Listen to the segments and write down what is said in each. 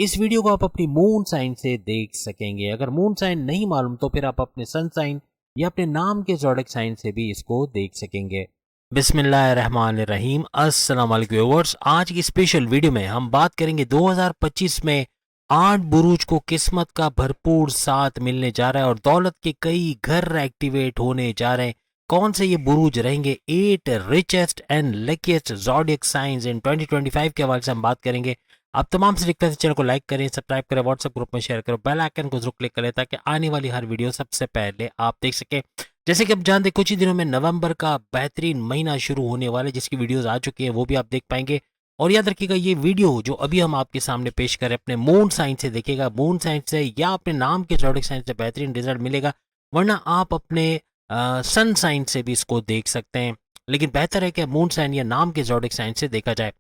इस वीडियो को आप अपनी मून साइन से देख सकेंगे। अगर मून साइन नहीं मालूम तो फिर आप अपने सन साइन या अपने नाम के ज़ोडिएक साइन से भी इसको देख सकेंगे। बिस्मिल्लाहिर्रहमानिर्रहीम, अस्सलाम वालेकुम व्यूअर्स। आज की स्पेशल वीडियो में हम बात करेंगे 2025 में 8 बुरूज को किस्मत का भरपूर साथ मिलने जा रहा है और दौलत के कई घर एक्टिवेट होने जा रहे हैं। कौन से ये बुरूज रहेंगे 8 richest and luckiest zodiac signs in 2025 के हवाले से हम बात करेंगे। आप तमाम से रिक्वेस्ट है चैनल को लाइक करें, सब्सक्राइब करें, व्हाट्सएप ग्रुप में शेयर करें, बेल आइकन को जरूर क्लिक करें ताकि आने वाली हर वीडियो सबसे पहले आप देख सकें। जैसे कि आप जानते कुछ ही दिनों में नवंबर का बेहतरीन महीना शुरू होने वाला है जिसकी वीडियोस आ चुकी हैं, वो भी आप देख पाएंगे। और याद रखिएगा ये वीडियो जो अभी हम आपके सामने पेश करें अपने मून साइन से देखिएगा। मून साइन से या अपने नाम के ज़ोडिएक साइन से बेहतरीन रिजल्ट मिलेगा, वरना आप अपने सन साइन से भी इसको देख सकते हैं, लेकिन बेहतर है कि मून साइन या नाम के ज़ोडिएक साइन से देखा जाए।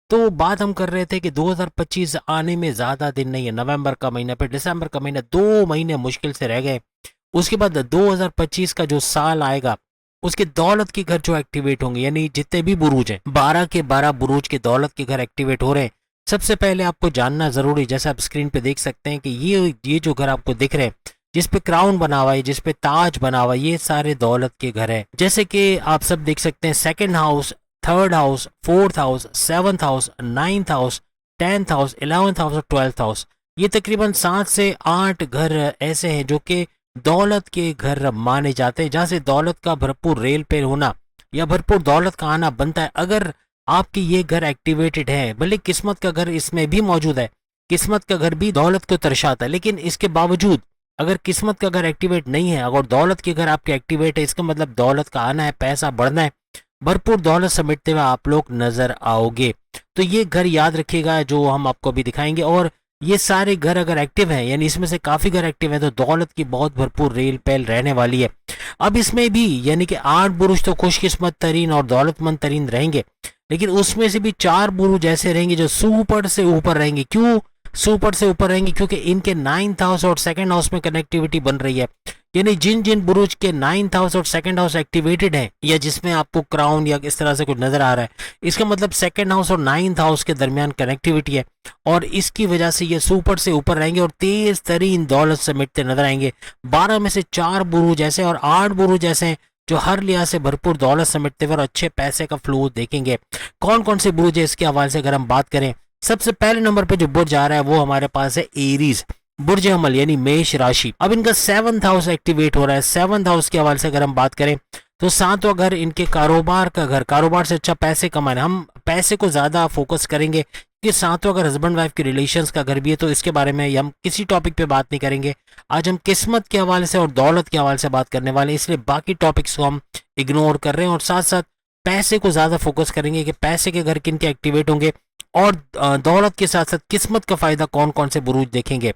तो बात हम कर रहे थे कि 2025 आने में ज़्यादा दिन नहीं है। नवंबर का महीना फिर दिसंबर का महीना, 2 महीने मुश्किल से रह गए। उसके बाद 2025 का जो साल आएगा उसके दौलत के घर जो एक्टिवेट होंगे, यानी जितने भी बुरूज हैं 12 के 12 बुरूज के दौलत के घर एक्टिवेट हो रहे हैं। सबसे पहले आपको जानना ज़रूरी, जैसे आप स्क्रीन पे देख सकते हैं कि ये जो घर आपको दिख रहे हैं जिस पे क्राउन बना हुआ है, जिस पे ताज बना हुआ है, ये सारे दौलत के घर हैं। जैसे कि आप सब देख सकते हैं second house, third house, fourth house, seventh house, ninth house, 10th house, 11th house और 12th हाउस। ये तकरीबन 7 से 8 घर ऐसे हैं जो कि दौलत के घर माने जाते हैं, जहाँ से दौलत का भरपूर रेल पे होना या भरपूर दौलत का आना बनता है। अगर आपके ये घर एक्टिवेटेड है, भले किस्मत का घर इसमें भी मौजूद है, किस्मत का घर भी दौलत को दर्शाता है, लेकिन इसके बावजूद अगर किस्मत का घर एक्टिवेट नहीं है, अगर दौलत के घर आपके एक्टिवेट है, इसका मतलब दौलत का आना है, पैसा बढ़ना है, भरपूर दौलत समेटते हुए आप लोग नजर आओगे। तो ये घर याद रखिएगा जो हम आपको अभी दिखाएंगे। और ये सारे घर अगर एक्टिव हैं, यानी इसमें से काफी घर एक्टिव हैं, तो दौलत की बहुत भरपूर रेल पैल रहने वाली है। अब इसमें भी यानी कि 8 बुरुज तो खुशकिस्मत तरीन और दौलतमंद तरीन रहेंगे, लेकिन उसमें से भी 4 बुरुज ऐसे रहेंगे जो सुपर से ऊपर रहेंगे। क्यों सुपर से ऊपर रहेंगे? क्योंकि इनके 9th हाउस और 2nd हाउस में कनेक्टिविटी बन रही है। यानी जिन जिन बुरुज के 9th हाउस और 2nd हाउस एक्टिवेटेड है, या जिसमें आपको क्राउन या इस तरह से कुछ नजर आ रहा है, इसका मतलब 2nd हाउस और 9th हाउस के दरमियान कनेक्टिविटी है और इसकी वजह से ये सुपर से ऊपर रहेंगे और तेज तरीन दौलत समेटते नजर आएंगे। 12 में से 4 बुरुज ऐसे और 8 बुरुज ऐसे हैं जो हर लिहाज से भरपूर दौलत समेटते हुए और अच्छे पैसे का फ्लो देखेंगे। कौन कौन से बुरुज है इसके हवाले से अगर हम बात करें, सबसे पहले नंबर पे जो बुर्ज आ रहा है वो हमारे पास है एरीज, बुर्ज हमल यानी मेष राशि। अब इनका 7th हाउस एक्टिवेट हो रहा है। 7th हाउस के हवाले से अगर हम बात करें तो 7वां घर इनके कारोबार का घर, कारोबार से अच्छा पैसे कमाना, हम पैसे को ज्यादा फोकस करेंगे कि 7वां घर हस्बैंड वाइफ के रिलेशंस का घर भी है, तो इसके बारे में हम किसी टॉपिक पे बात नहीं करेंगे। आज हम किस्मत के हवाले से और दौलत के हवाले से बात करने वाले हैं, इसलिए बाकी टॉपिक्स को हम इग्नोर कर रहे हैं और साथ साथ पैसे को ज्यादा फोकस करेंगे कि पैसे के घर किन के एक्टिवेट होंगे और दौलत के साथ साथ किस्मत का फायदा कौन कौन से बुरूज देखेंगे।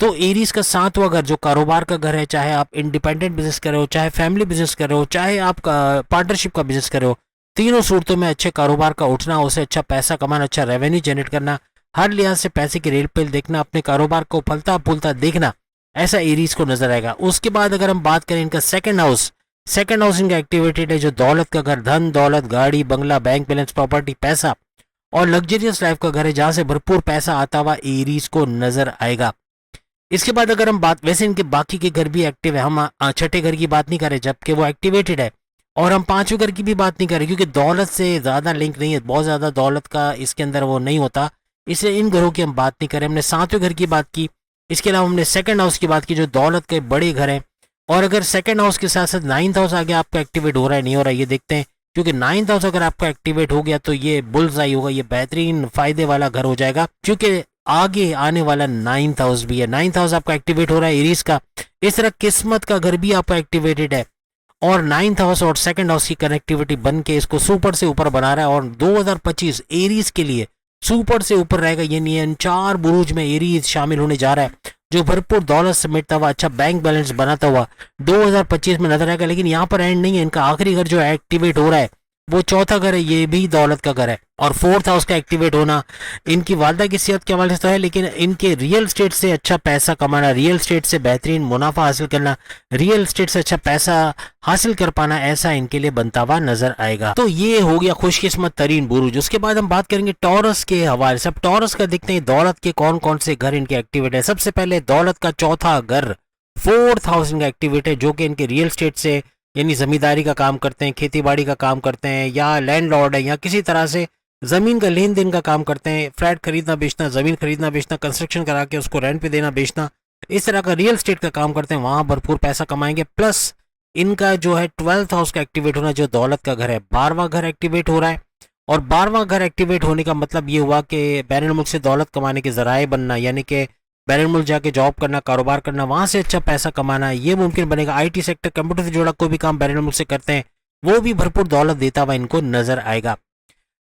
तो एरीज का 7वां घर जो कारोबार का घर है, चाहे आप इंडिपेंडेंट बिजनेस कर रहे हो, चाहे फैमिली बिजनेस कर रहे हो, चाहे आप पार्टनरशिप का बिजनेस कर रहे हो, तीनों सूरतों में अच्छे कारोबार का उठना, उसे अच्छा पैसा कमाना, अच्छा रेवेन्यू जनरेट करना, हर लिहाज से पैसे की रेल पेल देखना, अपने कारोबार को फलता फूलता देखना, ऐसा एरीज को नजर आएगा। उसके बाद अगर हम बात करें इनका 2nd हाउस, 2nd हाउस इनका एक्टिवेटेड है जो दौलत का घर, धन दौलत, गाड़ी बंगला, बैंक बैलेंस, प्रॉपर्टी, पैसा और लग्जरियस लाइफ का घर है, जहां से भरपूर पैसा आता हुआ एरीज को नजर आएगा। इसके बाद अगर हम बात, वैसे इनके बाकी के घर भी एक्टिव है, हम छठे घर की बात नहीं कर रहे जबकि वो एक्टिवेटेड है, और हम 5वें घर की भी बात नहीं कर रहे क्योंकि दौलत से ज्यादा लिंक नहीं है, बहुत ज्यादा दौलत का इसके अंदर वो नहीं होता, इसलिए इन घरों की हम बात नहीं करें। हमने 7वें घर की बात की, इसके अलावा हमने 2nd हाउस की बात की जो दौलत के बड़े घर हैं। और अगर 2nd हाउस के साथ साथ 9th हाउस आगे आपका एक्टिवेट हो रहा है नहीं हो रहा है ये देखते हैं, क्योंकि 9th हाउस अगर आपका एक्टिवेट हो गया तो ये बुल्स आई होगा, ये बेहतरीन फायदे वाला घर हो जाएगा क्योंकि आगे आने वाला 9th हाउस भी है। 9th हाउस आपका एक्टिवेट हो रहा है एरीज का, इस तरह किस्मत का घर भी आपका एक्टिवेटेड है और 9th हाउस और 2nd हाउस की कनेक्टिविटी बन के इसको सुपर से ऊपर बना रहा है। और 2025 एरीज के लिए सुपर से ऊपर रहेगा, यानी इन 4 बुरूज में एरीज शामिल होने जा रहा है जो भरपूर दौलत समेटता हुआ, अच्छा बैंक बैलेंस बनाता हुआ 2025 में नजर आएगा। लेकिन यहाँ पर एंड नहीं है, इनका आखिरी घर जो एक्टिवेट हो रहा है वो चौथा घर है, ये भी दौलत का घर है। और फोर्थ हाउस का एक्टिवेट होना इनकी वालदा की सेहत के हवाले से तो है, लेकिन इनके रियल स्टेट से अच्छा पैसा कमाना, रियल स्टेट से बेहतरीन मुनाफा हासिल करना, रियल स्टेट से अच्छा पैसा हासिल कर पाना, ऐसा इनके लिए बनता हुआ नजर आएगा। तो ये हो गया खुशकिस्मत तरीन बुरुज। उसके बाद हम बात करेंगे टॉरस के हवाले से। अब टॉरस का देखते हैं दौलत के कौन कौन से घर इनके एक्टिवेट है। सबसे पहले दौलत का चौथा घर, फोर्थ हाउस इनका एक्टिवेट है, जो कि इनके रियल स्टेट से यानी जमींदारी का काम करते हैं, खेती बाड़ी का काम करते हैं, या लैंडलॉर्ड है, या किसी तरह से जमीन का लेन देन का काम करते हैं, फ्लैट खरीदना बेचना, जमीन खरीदना बेचना, कंस्ट्रक्शन करा के उसको रेंट पे देना बेचना, इस तरह का रियल स्टेट का काम करते हैं, वहां भरपूर पैसा कमाएंगे। प्लस इनका जो है 12th हाउस का एक्टिवेट होना, जो दौलत का घर है, 12वां घर एक्टिवेट हो रहा है। और 12वां घर एक्टिवेट होने का मतलब ये हुआ कि बैरुल मुल्क से दौलत कमाने के जराए बनना, यानी कि बैरुल मुल्क जाके जॉब करना, कारोबार करना, वहां से अच्छा पैसा कमाना, ये मुमकिन बनेगा। आईटी सेक्टर, कंप्यूटर से जुड़ा कोई भी काम बैरुल मुल्क से करते हैं, वो भी भरपूर दौलत देता हुआ इनको नजर आएगा।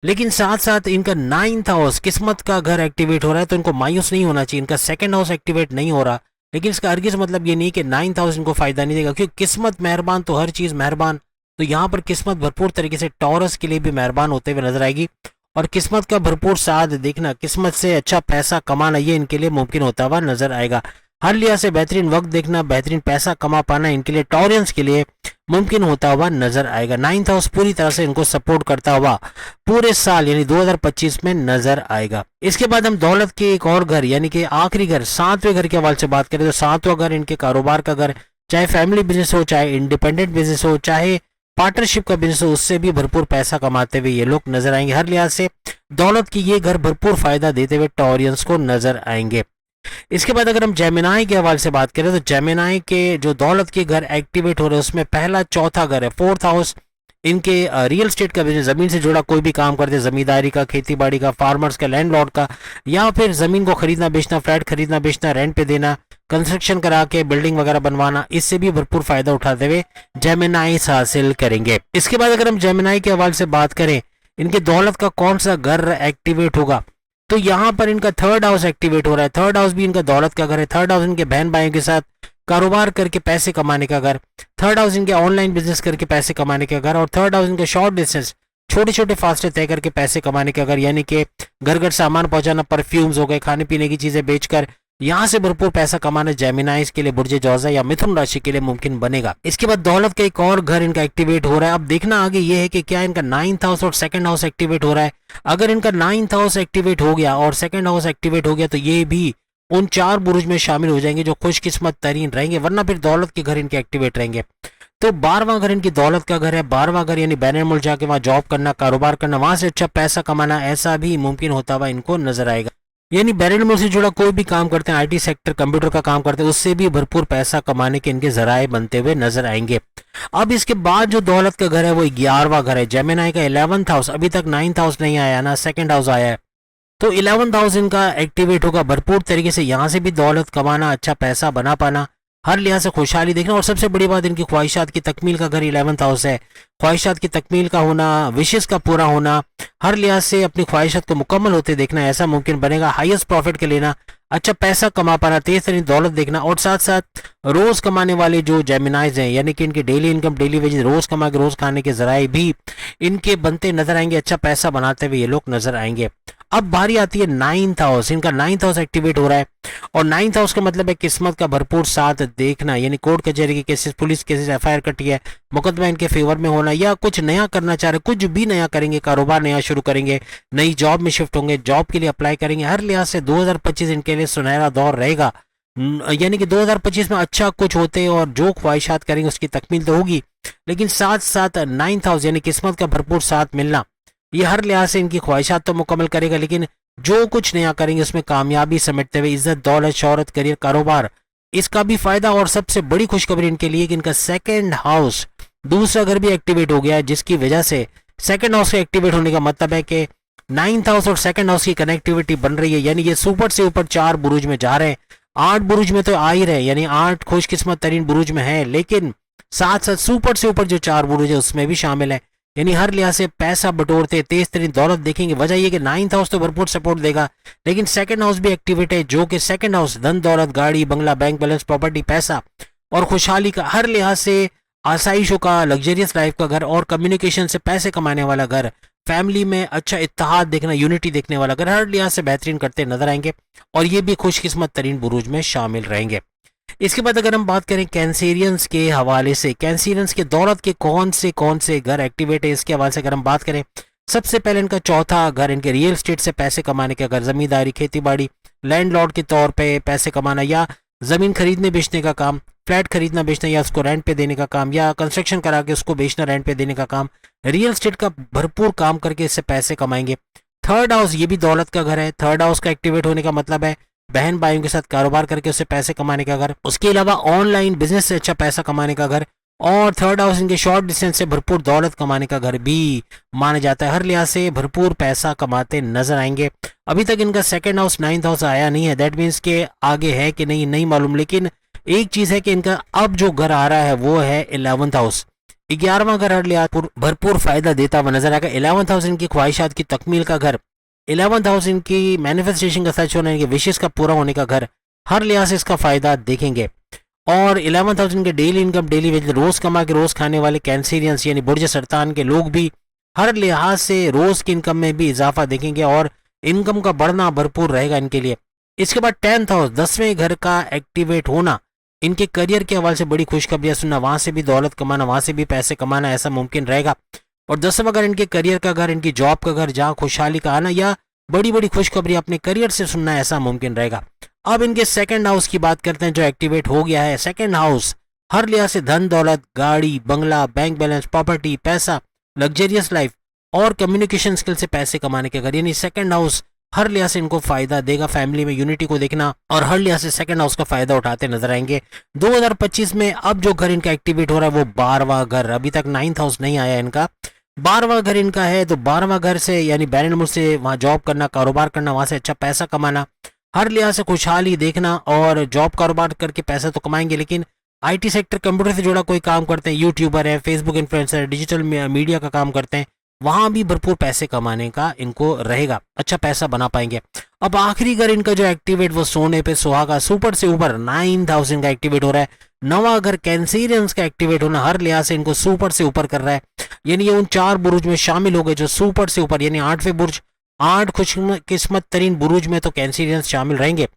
लेकिन साथ साथ इनका 9th हाउस किस्मत का घर एक्टिवेट हो रहा है, तो इनको मायूस नहीं होना चाहिए। इनका 2nd हाउस एक्टिवेट नहीं हो रहा, लेकिन इसका हरगिज़ मतलब ये नहीं कि 9th हाउस इनको फायदा नहीं देगा, क्योंकि किस्मत मेहरबान तो हर चीज मेहरबान। तो यहाँ पर किस्मत भरपूर तरीके से टॉरस के लिए भी मेहरबान होते हुए नजर आएगी, और किस्मत का भरपूर साथ देखना, किस्मत से अच्छा पैसा कमाना, ये इनके लिए मुमकिन होता हुआ नजर आएगा। हर लिहाज से बेहतरीन वक्त देखना, बेहतरीन पैसा कमा पाना इनके लिए, टॉरियंस के लिए मुमकिन होता हुआ नजर आएगा। 9th हाउस पूरी तरह से इनको सपोर्ट करता हुआ पूरे साल यानी 2025 में नजर आएगा। इसके बाद हम दौलत के एक और घर यानी कि आखिरी घर 7वें घर के हवाले से बात करें, तो 7वां घर इनके कारोबार का घर, चाहे फैमिली बिजनेस हो, चाहे इंडिपेंडेंट बिजनेस हो, चाहे पार्टनरशिप का बिजनेस हो, उससे भी भरपूर पैसा कमाते हुए ये लोग नजर आएंगे। हर लिहाज से दौलत की ये घर भरपूर फायदा देते हुए टॉरियंस को नजर आएंगे। इसके बाद अगर हम जेमिनाई के हवाले से बात करें, तो जेमिनाई के जो दौलत के घर एक्टिवेट हो रहे हैं, उसमें पहला चौथा घर है, 4th हाउस इनके रियल स्टेट का बिजनेस, जमीन से जुड़ा कोई भी काम करते हैं, जमींदारी का, खेती बाड़ी का, फार्मर्स का, लैंडलॉर्ड का, या फिर जमीन को खरीदना बेचना, फ्लैट खरीदना बेचना, रेंट पे देना, कंस्ट्रक्शन करा के बिल्डिंग वगैरह बनवाना, इससे भी भरपूर फायदा उठाते हुए जेमिनाई हासिल करेंगे। इसके बाद अगर हम जेमिनाई के हवाले से बात करें, इनके दौलत का कौन सा घर एक्टिवेट होगा, तो यहाँ पर इनका 3rd हाउस एक्टिवेट हो रहा है। 3rd हाउस भी इनका दौलत का घर है। 3rd हाउस इनके बहन भाइयों के साथ कारोबार करके पैसे कमाने का घर, 3rd हाउस इनके ऑनलाइन बिजनेस करके पैसे कमाने का घर, और 3rd हाउस इनके शॉर्ट डिस्टेंस, छोटे छोटे फासले तय करके पैसे कमाने का घर, यानी कि घर घर सामान पहुंचाना, परफ्यूम्स हो गए, खाने पीने की चीजें बेचकर यहाँ से भरपूर पैसा कमाना जेमिनाइज के लिए, बुर्जे जौजा या मिथुन राशि के लिए मुमकिन बनेगा। इसके बाद दौलत का एक और घर इनका एक्टिवेट हो रहा है। अब देखना आगे ये है कि क्या इनका 9th हाउस और 2nd हाउस एक्टिवेट हो रहा है। अगर इनका 9th हाउस एक्टिवेट हो गया और 2nd हाउस एक्टिवेट हो गया, तो ये भी उन 4 बुरुज में शामिल हो जाएंगे जो खुशकिस्मत तरीन रहेंगे, वरना फिर दौलत के घर इनके एक्टिवेट रहेंगे। तो 12वां घर इनकी दौलत का घर है। 12वां घर यानी बैरुल मुल्क जाके वहां जॉब करना, कारोबार करना, वहां से अच्छा पैसा कमाना, ऐसा भी मुमकिन होता हुआ इनको नजर आएगा। यानी बैरुल मुल्क से जुड़ा कोई भी काम करते हैं, आईटी सेक्टर, कंप्यूटर का काम करते हैं, उससे भी भरपूर पैसा कमाने के इनके जराए बनते हुए नजर आएंगे। अब इसके बाद जो दौलत का घर है वो 11वां घर है। जेमिनाई का 11th हाउस, अभी तक 9th हाउस नहीं आया ना 2nd हाउस आया है, तो 11th हाउस इनका एक्टिवेट होगा। भरपूर तरीके से यहाँ से भी दौलत कमाना, अच्छा पैसा बना पाना, हर लिहाज से खुशहाली देखना, और सबसे बड़ी बात इनकी ख्वाहिशात की तकमील का घर 11th हाउस है। ख्वाहिशात की तकमील का होना, विशेष का पूरा होना, हर लिहाज से अपनी ख्वाहिशात को मुकम्मल होते देखना, ऐसा मुमकिन बनेगा। हाईएस्ट प्रॉफिट के लेना, अच्छा पैसा कमा पाना, तेज तरीन दौलत देखना, और साथ साथ रोज कमाने वाले जो जेमिनाइज हैं, यानी कि इनकी डेली इनकम, डेली वेजेस, रोज कमा के रोज खाने के जराए भी इनके बनते नजर आएंगे, अच्छा पैसा बनाते हुए ये लोग नजर आएंगे। अब बारी आती है 9th हाउस। इनका 9th हाउस एक्टिवेट हो रहा है, और 9th हाउस का मतलब है किस्मत का भरपूर साथ देखना, यानी कोर्ट कचहरी के केसेस, पुलिस केसेस, एफआईआर कटी है, मुकदमा इनके फेवर में होना, या कुछ नया करना चाह रहे, कुछ भी नया करेंगे, कारोबार नया शुरू करेंगे, नई जॉब में शिफ्ट होंगे, जॉब के लिए अप्लाई करेंगे। हर लिहाज से 2025 इनके लिए सुनहरा दौर रहेगा, यानी कि 2025 में अच्छा कुछ होते और जो ख्वाहिशात करेंगे उसकी तकमील तो होगी, लेकिन साथ साथ 9th हाउस यानी किस्मत का भरपूर साथ मिलना, ये हर लिहाज से इनकी ख्वाहिशात तो मुकम्मल करेगा, लेकिन जो कुछ नया करेंगे उसमें कामयाबी समेटते हुए इज्जत, दौलत, शोहरत, करियर, कारोबार, इसका भी फायदा। और सबसे बड़ी खुशखबरी इनके लिए कि इनका 2nd हाउस, दूसरा घर भी एक्टिवेट हो गया है, जिसकी वजह से 2nd हाउस के एक्टिवेट होने का मतलब है कि 9th हाउस और 2nd हाउस की कनेक्टिविटी बन रही है, यानी ये सुपर से ऊपर 4 बुरुज में जा रहे हैं। 8 बुरुज में तो आ ही रहे, यानी 8 खुशकिस्मत तरीन बुरुज में है, लेकिन साथ साथ सुपर से ऊपर जो 4 बुरुज है उसमें भी शामिल है, यानी हर लिहाज से पैसा बटोरते, तेज तरीन दौलत देखेंगे। वजह यह कि 9th हाउस तो भरपूर सपोर्ट देगा, लेकिन 2nd हाउस भी एक्टिवेट है, जो कि 2nd हाउस धन दौलत, गाड़ी बंगला, बैंक बैलेंस, प्रॉपर्टी, पैसा और खुशहाली का हर लिहाज से आसाइशों का, लग्जरियस लाइफ का घर और कम्युनिकेशन से पैसे कमाने वाला घर, फैमिली में अच्छा इत्तेहाद देखना, यूनिटी देखने वाला घर, हर लिहाज से बेहतरीन करते नजर आएंगे और ये भी खुशकिस्मत तरीन बुरूज में शामिल रहेंगे। इसके बाद अगर हम बात करें कैंसेरियंस के हवाले से, कैंसेरियंस के दौलत के कौन से घर एक्टिवेट है, इसके हवाले से अगर हम बात करें, सबसे पहले इनका चौथा घर इनके रियल स्टेट से पैसे कमाने के घर, जमींदारी, खेतीबाड़ी, लैंडलॉर्ड के तौर पे पैसे कमाना या जमीन खरीदने बेचने का काम, फ्लैट खरीदना बेचना या उसको रेंट पे देने का काम या कंस्ट्रक्शन करा के उसको बेचना रेंट पे देने का काम, रियल स्टेट का भरपूर काम करके इससे पैसे कमाएंगे। थर्ड हाउस ये भी दौलत का घर है। थर्ड हाउस का एक्टिवेट होने का मतलब है बहन भाइयों के साथ कारोबार करके उससे पैसे कमाने का घर, उसके अलावा ऑनलाइन बिजनेस से अच्छा पैसा कमाने का घर, और थर्ड हाउस इनके शॉर्ट डिस्टेंस से भरपूर दौलत कमाने का घर भी माना जाता है। हर लिहाज से भरपूर पैसा कमाते नजर आएंगे। अभी तक इनका सेकंड हाउस, नाइन्थ हाउस आया नहीं है, दैट मीन्स के आगे है कि नहीं मालूम, लेकिन एक चीज है कि इनका अब जो घर आ रहा है वो है 11th हाउस। 11वां घर हर लिहाज भरपूर फायदा देता हुआ नजर आएगा। 11th हाउस इनकी ख्वाहिशात की तकमील का घर, 11th हाउस इनकी मैनिफेस्टेशन का सच होना, इनके विशेष का पूरा होने का घर, हर लिहाज से इसका फायदा देखेंगे। और 11th हाउस इनके डेली इनकम, डेली वेज, रोज कमा के रोज खाने वाले कैंसेरियंस यानी बुर्ज सरतान के लोग भी हर लिहाज से रोज की इनकम में भी इजाफा देखेंगे और इनकम का बढ़ना भरपूर रहेगा इनके लिए। इसके बाद 10th हाउस, 10वें घर का एक्टिवेट होना, इनके करियर के हवाले से बड़ी खुशखबरियां सुनना, वहां से भी दौलत कमाना, वहां से भी पैसे कमाना ऐसा मुमकिन रहेगा। और 10वां घर इनके करियर का घर, इनकी जॉब का घर, जहां खुशहाली का आना या बड़ी बड़ी खुशखबरी अपने करियर से सुनना ऐसा मुमकिन रहेगा। अब इनके सेकंड हाउस की बात करते हैं जो एक्टिवेट हो गया है। सेकंड हाउस हर लिहाज से धन दौलत, गाड़ी, बंगला, बैंक बैलेंस, प्रॉपर्टी, पैसा, लग्जरियस लाइफ और कम्युनिकेशन स्किल से पैसे कमाने के घर, यानी सेकंड हाउस हर लिहाज से इनको फायदा देगा। फैमिली में यूनिटी को देखना और हर लिहाज से सेकंड हाउस का फायदा उठाते नजर आएंगे। 2025 में अब जो घर इनका एक्टिवेट हो रहा है वो 12वां घर, अभी तक 9th हाउस नहीं आया इनका, 12वां घर इनका है। तो 12वां घर से यानी बैरन मुल्क से वहां जॉब करना, कारोबार करना, वहां से अच्छा पैसा कमाना, हर लिहाज से खुशहाली देखना और जॉब कारोबार करके पैसा तो कमाएंगे, लेकिन आईटी सेक्टर, कंप्यूटर से जुड़ा कोई काम करते हैं, यूट्यूबर है, फेसबुक इन्फ्लुएंसर है, डिजिटल मीडिया का काम करते हैं, वहां भी भरपूर पैसे कमाने का इनको रहेगा, अच्छा पैसा बना पाएंगे। अब आखिरी घर इनका जो एक्टिवेट वो सोने पे सुहागा, सुपर से ऊपर 9th हाउस इनका एक्टिवेट हो रहा है। 9वां घर कैंसेरियंस का एक्टिवेट होना हर लिहाज से इनको सुपर से ऊपर कर रहा है, यानी ये उन 4 बुरुज में शामिल हो गए जो सुपर से ऊपर, यानी 8वें बुर्ज, 8 खुशकिस्मत तरीन बुरुज में तो कैंसेरियंस शामिल रहेंगे,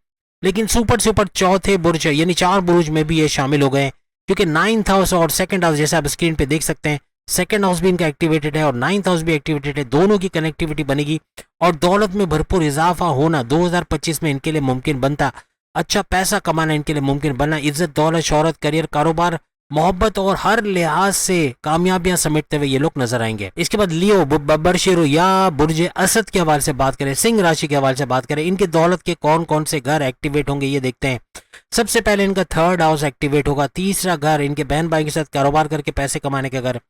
लेकिन सुपर से ऊपर चौथे बुर्ज यानी 4 बुरुज में भी ये शामिल हो गए, क्योंकि 9th हाउस और सेकंड हाउस जैसे आप स्क्रीन पे देख सकते हैं, सेकंड हाउस भी इनका एक्टिवेटेड है और 9th हाउस भी एक्टिवेटेड है, दोनों की कनेक्टिविटी बनेगी और दौलत में भरपूर इजाफा होना 2025 में इनके लिए मुमकिन बनता, अच्छा पैसा कमाना इनके लिए मुमकिन बना, इज्जत, दौलत, शोहरत, करियर, कारोबार, मोहब्बत और हर लिहाज से कामयाबियां समेटते हुए ये लोग नजर आएंगे। इसके बाद लियो, बब्बर शेरू या बुर्ज असद के हवाले से बात करें, सिंह राशि के हवाले से बात करें, इनके दौलत के कौन कौन से घर एक्टिवेट होंगे ये देखते हैं। सबसे पहले इनका 3rd हाउस एक्टिवेट होगा। तीसरा घर इनके बहन भाई के साथ कारोबार करके पैसे कमाने का घर।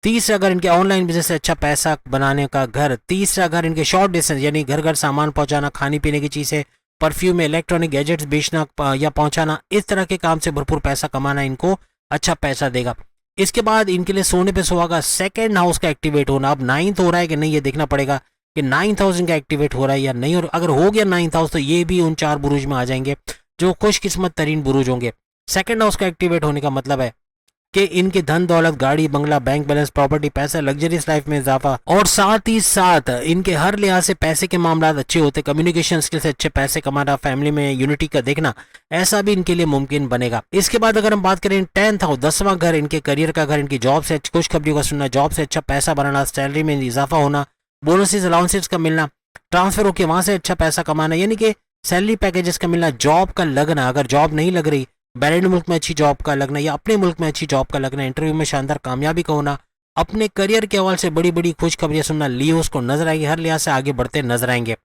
तीसरा घर इनके ऑनलाइन बिजनेस से अच्छा पैसा बनाने का घर। तीसरा घर इनके शॉर्ट डिस्टेंस यानी घर घर सामान पहुंचाना, खाने पीने की चीजें, परफ्यूम, इलेक्ट्रॉनिक गैजेट्स बेचना या पहुंचाना, इस तरह के काम से भरपूर पैसा कमाना इनको अच्छा पैसा देगा। इसके बाद इनके लिए सोने पे सुहागा 2nd हाउस का एक्टिवेट होना। अब 9th हो रहा है कि नहीं ये देखना पड़ेगा कि 9th हाउस इनका एक्टिवेट हो रहा है या नहीं, और अगर हो गया 9th हाउस तो ये भी उन 4 बुरुज में आ जाएंगे जो खुशकिस्मत तरीन बुरुज होंगे। 2nd हाउस का एक्टिवेट होने का मतलब है कि इनके धन दौलत, गाड़ी, बंगला, बैंक बैलेंस, प्रॉपर्टी, पैसा, लग्जरियस लाइफ में इजाफा और साथ ही साथ इनके हर लिहाज से पैसे के मामला अच्छे होते, कम्युनिकेशन स्किल से अच्छे पैसे कमाना, फैमिली में यूनिटी का देखना, ऐसा भी इनके लिए मुमकिन बनेगा। इसके बाद अगर हम बात करें 10th हाउस, 10वां घर इनके करियर का घर, इनकी जॉब से खुशखबरी का सुनना, जॉब से अच्छा पैसा बनाना, सैलरी में इजाफा होना, बोनसेस, अलाउंसेस का मिलना, ट्रांसफर होकर वहां से अच्छा पैसा कमाना, यानी कि सैलरी पैकेजेस का मिलना, जॉब का लगना, अगर जॉब नहीं लग रही, बैरन मुल्क में अच्छी जॉब का लगना या अपने मुल्क में अच्छी जॉब का लगना, इंटरव्यू में शानदार कामयाबी का होना, अपने करियर के हवाले से बड़ी बड़ी खुशखबरियां सुनना, लियोस को नजर आएगी, हर लिहाज से आगे बढ़ते नजर आएंगे।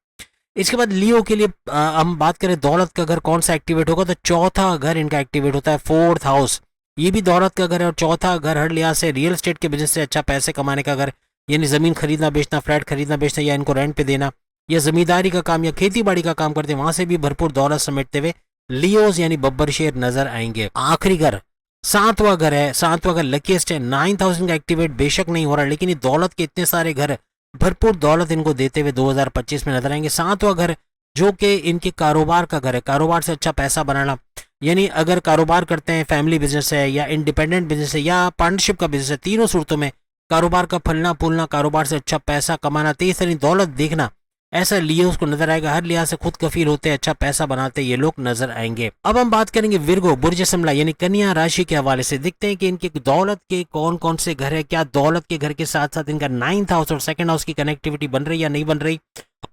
इसके बाद लियो के लिए हम बात करें दौलत का घर कौन सा एक्टिवेट होगा, तो चौथा घर इनका एक्टिवेट होता है 4th हाउस। ये भी दौलत का घर है और चौथा घर हर लिहाज से रियल एस्टेट के बिजनेस से अच्छा पैसे कमाने का घर, यानी जमीन खरीदना बेचना, फ्लैट खरीदना बेचना या इनको रेंट पे देना या जमींदारी का काम या खेती बाड़ी का काम करते हैं, वहां से भी भरपूर दौलत समेटते हुए लियोस यानी बब्बर शेर नजर आएंगे। आखिरी घर 7वां घर है, 7वां घर लकीस्ट है। 9th हाउस का एक्टिवेट बेशक नहीं हो रहा, लेकिन ये दौलत के इतने सारे घर भरपूर दौलत इनको देते हुए 2025 में नजर आएंगे। 7वां घर जो कि इनके कारोबार का घर है, कारोबार से अच्छा पैसा बनाना, यानी अगर कारोबार करते हैं, फैमिली बिजनेस है या इंडिपेंडेंट बिजनेस है या पार्टनरशिप का बिजनेस है, तीनों सूरतों में कारोबार का फलना फूलना, कारोबार से अच्छा पैसा कमाना, तेज तरीन दौलत देखना, ऐसा लियोस को नजर आएगा। हर लिहाज से खुद कफील होते हैं, अच्छा पैसा बनाते ये लोग नजर आएंगे। अब हम बात करेंगे विर्गो बुर्ज समला यानी कन्या राशि के हवाले से। देखते हैं कि इनके दौलत के कौन कौन से घर है, क्या दौलत के घर के साथ साथ इनका 9th हाउस और 2nd हाउस की कनेक्टिविटी बन रही या नहीं बन रही,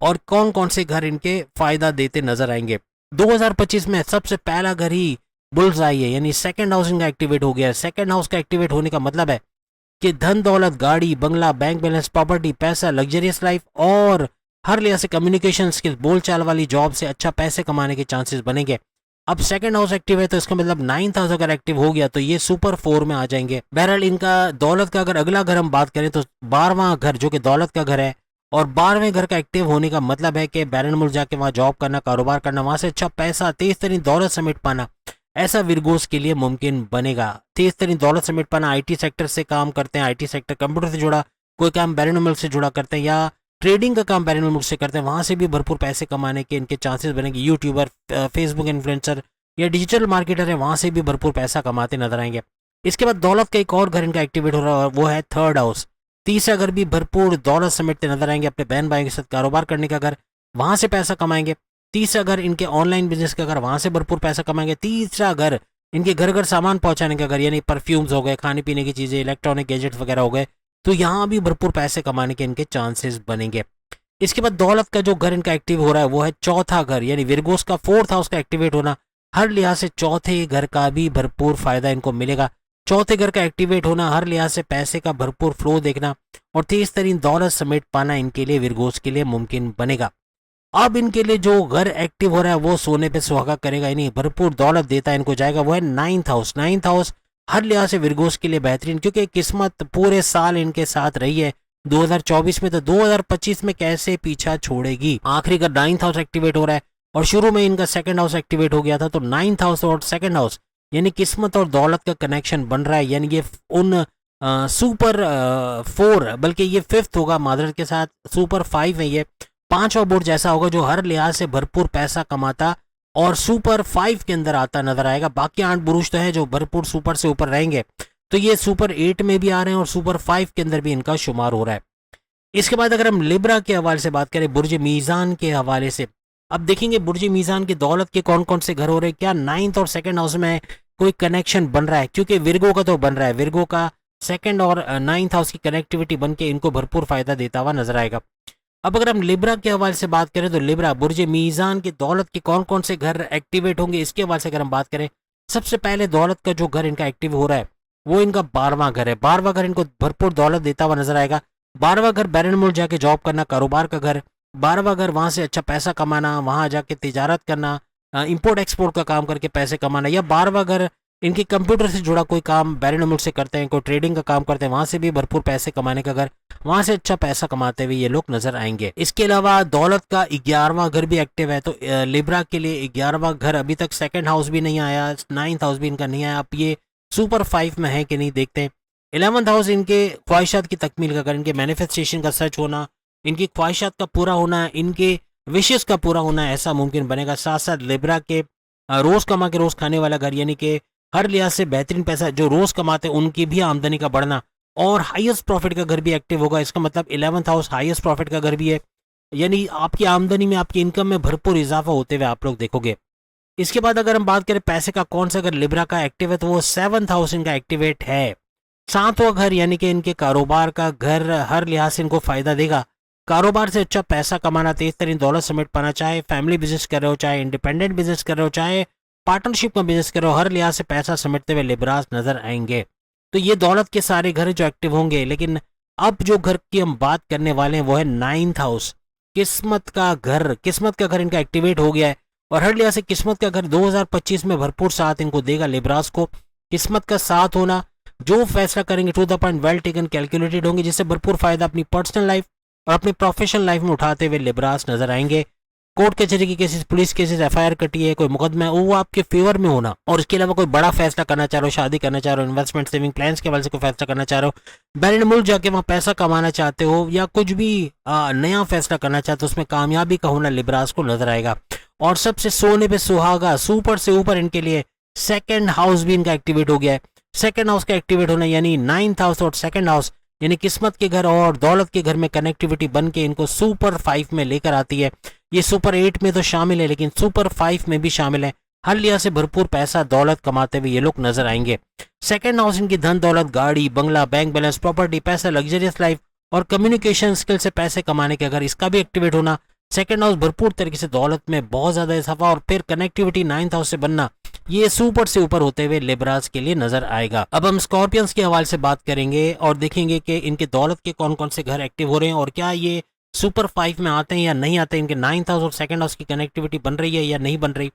और कौन कौन से घर इनके फायदा देते नजर आएंगे। 2025 में सबसे पहला घर ही बुल्स आई है, यानी 2nd हाउस इनका एक्टिवेट हो गया है। 2nd हाउस का एक्टिवेट होने का मतलब है कि धन दौलत, गाड़ी बंगला, बैंक बैलेंस, प्रॉपर्टी, पैसा, लग्जरियस लाइफ और हर लिहाज से कम्युनिकेशन स्किल, बोलचाल वाली जॉब से अच्छा पैसे कमाने के चांसेस बनेंगे। अब 2nd हाउस एक्टिव है तो इसका मतलब 9th हाउस अगर एक्टिव हो गया तो ये सुपर 4 में आ जाएंगे। बहरहाल इनका दौलत का अगर अगला घर हम बात करें तो 12वां घर जो कि दौलत का घर है, और 12वें घर का एक्टिव होने का मतलब है कि बैरन मुल्क जाके वहां जॉब करना, कारोबार करना, वहां से अच्छा पैसा, तेज तरीन दौलत समेट पाना, ऐसा विरगोस के लिए मुमकिन बनेगा। तेज तरीन दौलत समेट पाना, आईटी सेक्टर से काम करते हैं, आईटी सेक्टर कंप्यूटर से जुड़ा कोई काम बैरन मुल्क से जुड़ा करते हैं या ट्रेडिंग का काम बैरन मुल्क से करते हैं, वहां से भी भरपूर पैसे कमाने के इनके चांसेस बनेंगे। यूट्यूबर, फेसबुक इन्फ्लुएंसर या डिजिटल मार्केटर है, वहां से भी भरपूर पैसा कमाते नजर आएंगे। इसके बाद दौलत का एक और घर इनका एक्टिवेट हो रहा है, वो है 3rd हाउस। तीसरा घर भी भरपूर दौलत समेटते नजर आएंगे, अपने बहन भाई के साथ कारोबार करने का घर, वहां से पैसा कमाएंगे। तीसरा घर इनके ऑनलाइन बिजनेस का घर, वहां से भरपूर पैसा कमाएंगे। तीसरा घर इनके घर घर सामान पहुंचाने का घर, यानी परफ्यूम्स हो गए, खाने पीने की चीजें, इलेक्ट्रॉनिक गैजेट्स वगैरह हो गए, तो यहाँ भी भरपूर पैसे कमाने के इनके चांसेस बनेंगे। इसके बाद दौलत का जो घर इनका एक्टिव हो रहा है वो है 4था घर, यानी विरगोस का 4th हाउस का एक्टिवेट होना। हर लिहाज से चौथे घर का भी भरपूर फायदा इनको मिलेगा। चौथे घर का एक्टिवेट होना, हर लिहाज से पैसे का भरपूर फ्लो देखना और तेज तरीन दौलत समेट पाना इनके लिए, विरगोस के लिए मुमकिन बनेगा। अब इनके लिए जो घर एक्टिव हो रहा है वो सोने पे सुहागा करेगा, यानी भरपूर दौलत देता है इनको जाएगा, वो है 9th हाउस। 9th हाउस हर लिहाज से विरगोस के लिए बेहतरीन, क्योंकि किस्मत पूरे साल इनके साथ रही है 2024 में, तो 2025 में कैसे पीछा छोड़ेगी। आखिरी का 9th हाउस एक्टिवेट हो रहा है और शुरू में इनका 2nd हाउस एक्टिवेट हो गया था, तो 9th हाउस और 2nd हाउस यानी किस्मत और दौलत का कनेक्शन बन रहा है। यानी ये उन सुपर 4, बल्कि ये 5th होगा मादरत के साथ, सुपर 5 है ये, 5वां बोर्ड जैसा होगा जो हर लिहाज से भरपूर पैसा कमाता और सुपर 5 के अंदर आता नजर आएगा। बाकी 8 बुरुज तो है जो भरपूर सुपर से ऊपर रहेंगे, तो ये सुपर 8 में भी आ रहे हैं और सुपर 5 के अंदर भी इनका शुमार हो रहा है। इसके बाद अगर हम लिब्रा के हवाले से बात करें, बुर्ज मीज़ान के हवाले से, अब देखेंगे बुर्ज मीज़ान की दौलत के कौन कौन से घर हो रहे हैं, क्या 9th और 2nd हाउस में कोई कनेक्शन बन रहा है, क्योंकि विरगो का तो बन रहा है, विरगो का 2nd और 9th हाउस की कनेक्टिविटी बन के इनको भरपूर फायदा देता हुआ नजर आएगा। अब अगर हम लिब्रा के हवाले से बात करें तो लिब्रा बुर्ज मीज़ान की दौलत के कौन कौन से घर एक्टिवेट होंगे, इसके हवाले से अगर हम बात करें, सबसे पहले दौलत का जो घर इनका एक्टिव हो रहा है वो इनका 12वां घर है। 12वां घर इनको भरपूर दौलत देता हुआ नजर आएगा। 12वां घर बैरन मुल्क जाके जॉब करना, कारोबार का घर। 12वां घर वहां से अच्छा पैसा कमाना, वहां जाके तिजारत करना, इंपोर्ट एक्सपोर्ट का काम करके पैसे कमाना, या 12वां घर इनके कंप्यूटर से जुड़ा कोई काम बैरन मुल्क से करते हैं, कोई ट्रेडिंग का काम करते हैं, वहां से भी भरपूर पैसे कमाने का घर, वहां से अच्छा पैसा कमाते हुए ये लोग नजर आएंगे। इसके अलावा दौलत का 11वां घर भी एक्टिव है, तो लिब्रा के लिए 11वां घर अभी तक 2nd हाउस भी नहीं आया, 9th हाउस भी इनका नहीं आया, अब ये सुपर 5 में है कि नहीं देखते हैं। 11th हाउस इनके ख्वाहिशात की तकमील का घर, इनके मैनिफेस्टेशन का सच होना, इनकी ख्वाहिशात का पूरा होना, इनके विशेष का पूरा होना, ऐसा मुमकिन बनेगा। साथ साथ लिब्रा के रोज कमा के रोज खाने वाला घर, यानी कि हर लिहाज से बेहतरीन पैसा जो रोज कमाते हैं उनकी भी आमदनी का बढ़ना, और हाईएस्ट प्रॉफिट का घर भी एक्टिव होगा। इसका मतलब 11th हाउस हाईएस्ट प्रॉफिट का घर भी है, यानी आपकी आमदनी में, आपकी इनकम में भरपूर इजाफा होते हुए आप लोग देखोगे। इसके बाद अगर हम बात करें पैसे का कौन सा घर लिब्रा का एक्टिव है, तो वो 7th हाउस इनका एक्टिवेट है। 7वां घर यानी कि इनके कारोबार का घर हर लिहाज से इनको फायदा देगा। कारोबार से अच्छा पैसा कमाना, तेज तरीन दौलत समेट पाना, चाहे फैमिली बिजनेस कर रहे हो, चाहे इंडिपेंडेंट बिजनेस कर रहे हो, चाहे पार्टनरशिप का बिजनेस कर रहे हो, हर लिहाज से पैसा समेटते हुए लिब्रास नजर आएंगे। तो ये दौलत के सारे घर जो एक्टिव होंगे। लेकिन अब जो घर की हम बात करने वाले हैं वो है 9th हाउस, किस्मत का घर। किस्मत का घर इनका एक्टिवेट हो गया है और हर लिहाज से किस्मत का घर 2025 में भरपूर साथ इनको देगा लिब्रास को। किस्मत का साथ होना, जो फैसला करेंगे to the point, well taken, calculated होंगे, जिससे भरपूर फायदा अपनी पर्सनल लाइफ और अपनी प्रोफेशनल लाइफ में उठाते हुए लिब्रास नजर आएंगे। कोर्ट कचहरी की केसेस, पुलिस केसेस, एफआईआर कटी है, कोई मुकदमा है, वो आपके फेवर में होना, और इसके अलावा कोई बड़ा फैसला करना चाह रहे हो, शादी करना चाह रहे हो, इन्वेस्टमेंट सेविंग प्लान्स के हवाले से कोई फैसला करना चाह रहे हो, बैरन मुल्क जाके वहाँ पैसा कमाना चाहते हो, या कुछ भी नया फैसला करना चाहते हो, उसमें कामयाबी का होना लिब्रास को नजर आएगा। और सबसे सोने पे सुहागा, सुपर से ऊपर इनके लिए सेकंड हाउस भी इनका एक्टिवेट हो गया है। सेकंड हाउस का एक्टिवेट होना यानी 9th हाउस और सेकंड हाउस यानी किस्मत के घर और दौलत के घर में कनेक्टिविटी बन के इनको सुपर 5 में लेकर आती है। ये सुपर 8 में तो शामिल है लेकिन सुपर 5 में भी शामिल है। हर लिहाज से भरपूर पैसा दौलत कमाते हुए ये लोग नजर आएंगे। सेकंड हाउस इनकी धन दौलत, गाड़ी, बंगला, बैंक बैलेंस, प्रॉपर्टी, पैसा, लग्जरियस लाइफ और कम्युनिकेशन स्किल से पैसे कमाने के अगर इसका भी एक्टिवेट होना, सेकंड हाउस भरपूर तरीके से दौलत में बहुत ज्यादा इजाफा और फिर कनेक्टिविटी 9th हाउस से बनना, ये सुपर से ऊपर होते हुए लिब्रास के लिए नजर आएगा। अब हम स्कॉर्पियंस के हवाले से बात करेंगे और देखेंगे कि इनके दौलत के कौन कौन से घर एक्टिव हो रहे हैं और क्या ये सुपर 5 में आते हैं या नहीं आते हैं, इनके 9th हाउस और सेकंड हाउस की कनेक्टिविटी बन रही है या नहीं बन रही।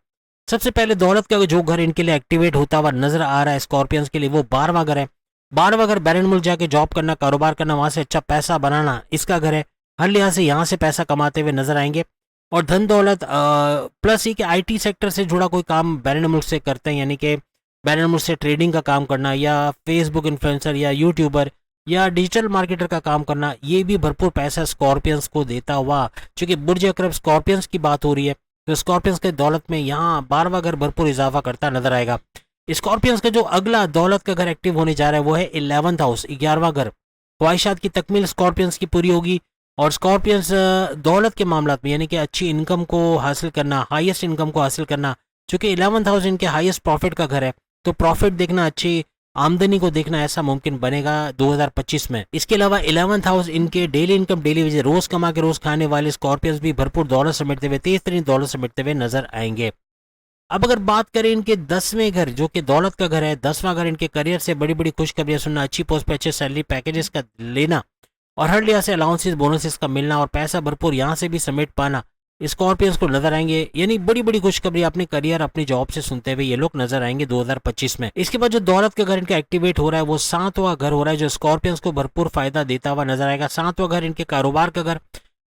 सबसे पहले दौलत का जो घर इनके लिए एक्टिवेट होता हुआ नजर आ रहा है स्कॉर्पियंस के लिए, वो 12वां घर है। 12वां घर बैरन मुल्क जाके जॉब करना, कारोबार करना, वहां से अच्छा पैसा बनाना, इसका घर है। हर लिहाज से यहाँ से पैसा कमाते हुए नजर आएंगे। और धन दौलत प्लस ये कि आईटी सेक्टर से जुड़ा कोई काम बैरन मुल्क से करते हैं, यानी कि बैरन मुल्क से ट्रेडिंग का काम करना या फेसबुक इन्फ्लुएंसर या यूट्यूबर या डिजिटल मार्केटर का काम करना, ये भी भरपूर पैसा स्कॉर्पियंस को देता हुआ। चूंकि बुर्ज अकरब स्कॉर्पियंस की बात हो रही है तो स्कॉर्पियंस के दौलत में यहाँ 12वां घर भरपूर इजाफा करता नजर आएगा। स्कॉर्पियंस का जो अगला दौलत का घर एक्टिव होने जा रहा है वो है 11th हाउस, 11वां घर। ख्वाहिशात की तकमील स्कॉर्पियंस की पूरी होगी और स्कॉर्पियंस दौलत के मामला में यानी कि अच्छी इनकम को हासिल करना, हाईएस्ट इनकम को हासिल करना, चूंकि 11th हाउस इनके हाईएस्ट प्रॉफिट का घर है तो प्रॉफिट देखना, अच्छी आमदनी को देखना ऐसा मुमकिन बनेगा 2025 में। इसके अलावा 11th हाउस इनके डेली इनकम, डेली वेज, रोज कमा के रोज खाने वाले स्कॉर्पियंस भी भरपूर दौलत समेटते हुए, तेज तरीन दौलत समेटते हुए नजर आएंगे। अब अगर बात करें इनके 10वें घर जो कि दौलत का घर है, 10वां घर इनके करियर से बड़ी बड़ी खुशखबरियां सुनना, अच्छी पोस्ट पे अच्छे सैलरी पैकेजेस का लेना और हर लिहाज से अलाउंसेस बोनसेस का मिलना और पैसा भरपूर यहाँ से भी समेट पाना स्कॉर्पियंस को नजर आएंगे। यानी बड़ी बड़ी खुशखबरी अपने करियर, अपनी जॉब से सुनते हुए ये लोग नजर आएंगे 2025 में। इसके बाद जो दौलत का घर इनका एक्टिवेट हो रहा है वो 7वां घर हो रहा है जो स्कॉर्पियंस को भरपूर फायदा देता हुआ नजर आएगा। 7वां घर इनके कारोबार का घर,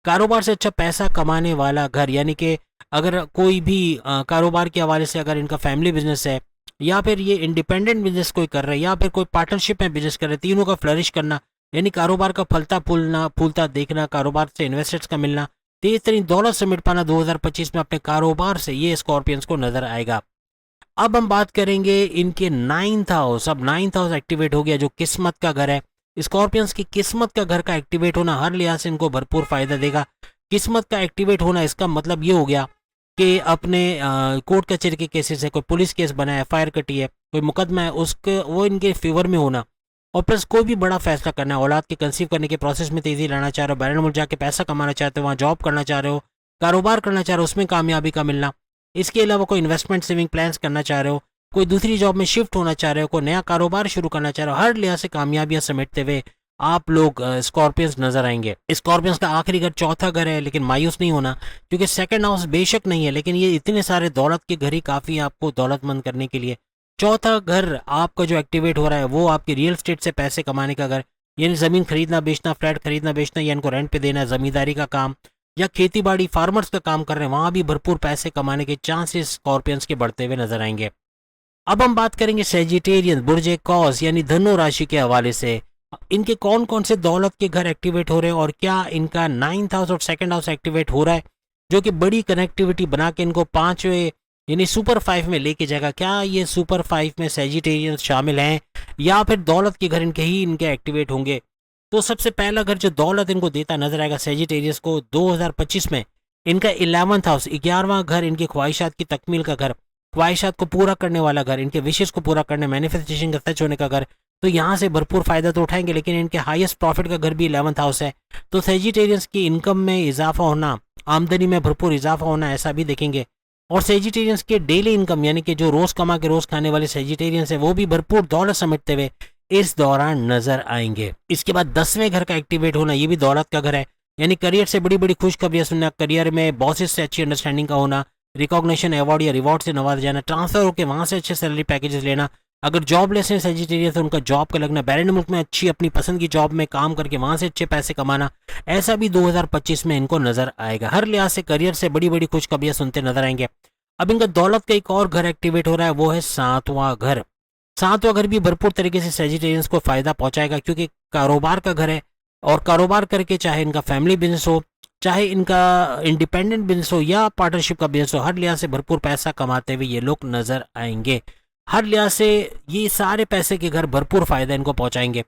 कारोबार से अच्छा पैसा कमाने वाला घर, यानी कि अगर कोई भी कारोबार के हवाले से अगर इनका फैमिली बिजनेस है या फिर ये इंडिपेंडेंट बिजनेस कोई कर रहे हैं या फिर कोई पार्टनरशिप में बिजनेस कर रहे हैं, तीनों का फ्लरिश करना, यानी कारोबार का फलता फूलता देखना, कारोबार से इन्वेस्टर्स का मिलना, तेज तरीन दौलत समेट पाना 2025 में अपने कारोबार से, ये स्कॉर्पियंस को नजर आएगा। अब हम बात करेंगे इनके 9th हाउस। अब 9th हाउस एक्टिवेट हो गया जो किस्मत का घर है। स्कॉर्पियंस की किस्मत का घर का एक्टिवेट होना हर लिहाज से इनको भरपूर फायदा देगा। किस्मत का एक्टिवेट होना इसका मतलब ये हो गया कि अपने कोर्ट कचहरी के केसेस है, कोई पुलिस केस बना है, एफआईआर कटी है, कोई मुकदमा है, उसके वो इनके फेवर में होना और प्लस कोई भी बड़ा फैसला करना है, औलाद के कंसीव करने के प्रोसेस में तेजी लाना चाह रहे हो, बैरन मुल्क जाके पैसा कमाना चाहते हो, वहाँ जॉब करना चाह रहे हो, कारोबार करना चाह रहे हो, उसमें कामयाबी का मिलना। इसके अलावा कोई इन्वेस्टमेंट सेविंग प्लान्स करना चाह रहे हो, कोई दूसरी जॉब में शिफ्ट होना चाह रहे हो, कोई नया कारोबार शुरू करना चाह रहे हो, हर लिहाज से कामयाबियां समेटते हुए आप लोग स्कॉर्पियंस नजर आएंगे। स्कॉर्पियंस का आखिरी घर 4था घर है, लेकिन मायूस नहीं होना क्योंकि सेकंड हाउस बेशक नहीं है लेकिन ये इतने सारे दौलत के घर ही काफी है आपको दौलतमंद करने के लिए। 4था घर आपका जो एक्टिवेट हो रहा है वो आपके रियल स्टेट से पैसे कमाने का घर, यानी जमीन खरीदना बेचना, फ्लैट खरीदना बेचना या इनको रेंट पे देना, जमींदारी का काम या खेती बाड़ी फार्मर्स का काम कर रहे हैं, वहां भी भरपूर पैसे कमाने के चांसेस स्कॉर्पियंस के बढ़ते हुए नजर आएंगे। अब हम बात करेंगे सेजिटेरियन बुर्ज कॉस यानी धनु राशि के हवाले से। इनके कौन कौन से दौलत के घर एक्टिवेट हो रहे हैं और क्या इनका 9th हाउस और सेकंड हाउस एक्टिवेट हो रहा है जो कि बड़ी कनेक्टिविटी बना के इनको 5वें यानी सुपर 5 में लेके जाएगा। क्या ये सुपर 5 में सेजिटेरियंस शामिल हैं या फिर दौलत के घर इनके एक्टिवेट होंगे? तो सबसे पहला घर जो दौलत इनको देता नजर आएगा सेजिटेरियस को 2025 में, इनका 11th हाउस, 11वां घर, इनकी ख्वाहिशात की तकमील का घर, ख्वाहिशात को पूरा करने वाला घर, इनके विशेष को पूरा करने, मैनिफेस्टेशन का सच होने का घर। तो यहाँ से भरपूर फायदा तो उठाएंगे लेकिन इनके हाईएस्ट प्रॉफिट का घर भी 11th हाउस है। तो सेजिटेरियंस की इनकम में इजाफा होना, आमदनी में भरपूर इजाफा होना, ऐसा भी देखेंगे। और सेजिटेरियंस के डेली इनकम यानी कि जो रोज कमा के रोज खाने वाले सेजिटेरियंस है वो भी भरपूर दौलत समेटते हुए इस दौरान नजर आएंगे। इसके बाद 10वें घर का एक्टिवेट होना, ये भी दौलत का घर है, यानी करियर से बड़ी बड़ी खुशखबरियां सुनना, करियर में बॉसेस से अच्छी अंडरस्टैंडिंग का होना, रिकॉग्निशन, अवार्ड या रिवॉर्ड से नवाजा जाना, ट्रांसफर होकर वहां से अच्छे सैलरी पैकेजेस लेना, अगर जॉबलेस है सेजिटेरियस तो उनका जॉब का लगना, बैरन मुल्क में अच्छी अपनी पसंद की जॉब में काम करके वहां से अच्छे पैसे कमाना, ऐसा भी 2025 में इनको नजर आएगा। हर लिहाज से करियर से बड़ी बड़ी खुशखबरियां सुनते नजर आएंगे। अब इनका दौलत का एक और घर एक्टिवेट हो रहा है वो है 7वां घर। 7वां घर भी भरपूर तरीके से सेजिटेरियंस को फायदा पहुंचाएगा क्योंकि कारोबार का घर है और कारोबार करके चाहे इनका फैमिली बिजनेस हो, चाहे इनका इंडिपेंडेंट बिजनेस हो या पार्टनरशिप का बिजनेस हो, हर लिहाज से भरपूर पैसा कमाते हुए ये लोग नजर आएंगे। हर लिहाज से ये सारे पैसे के घर भरपूर फायदा इनको पहुंचाएंगे।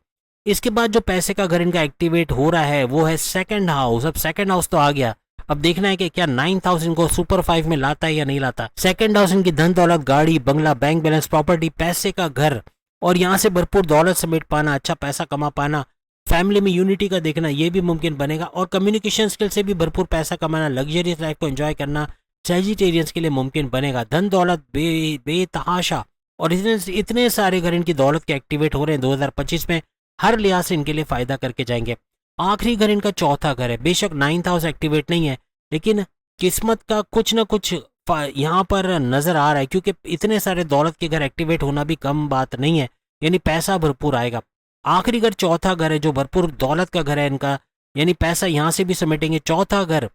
इसके बाद जो पैसे का घर इनका एक्टिवेट हो रहा है वो है सेकंड हाउस। अब सेकंड हाउस तो आ गया, अब देखना है कि क्या 9,000 को सुपर 5 में लाता है या नहीं लाता। सेकंड हाउस इनकी धन दौलत, गाड़ी, बंगला, बैंक बैलेंस, प्रॉपर्टी, पैसे का घर और यहाँ से भरपूर दौलत समेट पाना, अच्छा पैसा कमा पाना, फैमिली में यूनिटी का देखना, ये भी मुमकिन बनेगा। और कम्युनिकेशन स्किल से भी भरपूर पैसा कमाना, लग्जरियस लाइफ को एंजॉय करना सैजिटेरियंस के लिए मुमकिन बनेगा। धन दौलत बेतहाशा और इतने सारे घर इनकी दौलत के एक्टिवेट हो रहे हैं 2025 में, हर लिहाज से इनके लिए फायदा करके जाएंगे। आखिरी घर इनका चौथा घर है। बेशक 9th हाउस एक्टिवेट नहीं है, लेकिन किस्मत का कुछ ना कुछ यहाँ पर नजर आ रहा है, क्योंकि इतने सारे दौलत के घर एक्टिवेट होना भी कम बात नहीं है, यानी पैसा भरपूर आएगा। आखिरी घर चौथा घर है जो भरपूर दौलत का घर है इनका, यानी पैसा यहाँ से भी समेटेंगे। चौथा घर